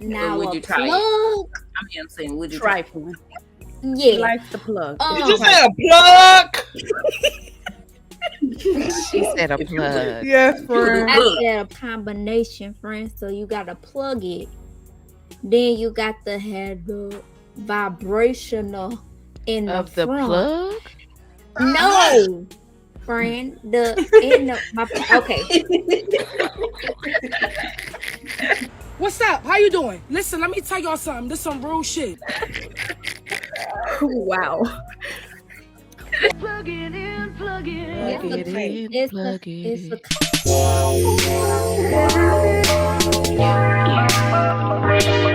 Now would a you try it? plug. I'm saying, would you Try try? one. Yeah. Like the plug. Did you say a plug? She said a plug. Yes, friend. I said a combination, friend. So you gotta plug it. Then you got to have the vibrational in the Of the front. plug? No, friend. Okay. What's up? How you doing? Listen, let me tell y'all something. This some real shit. Wow. Plug it in, plug it It's in, plug it's it a in.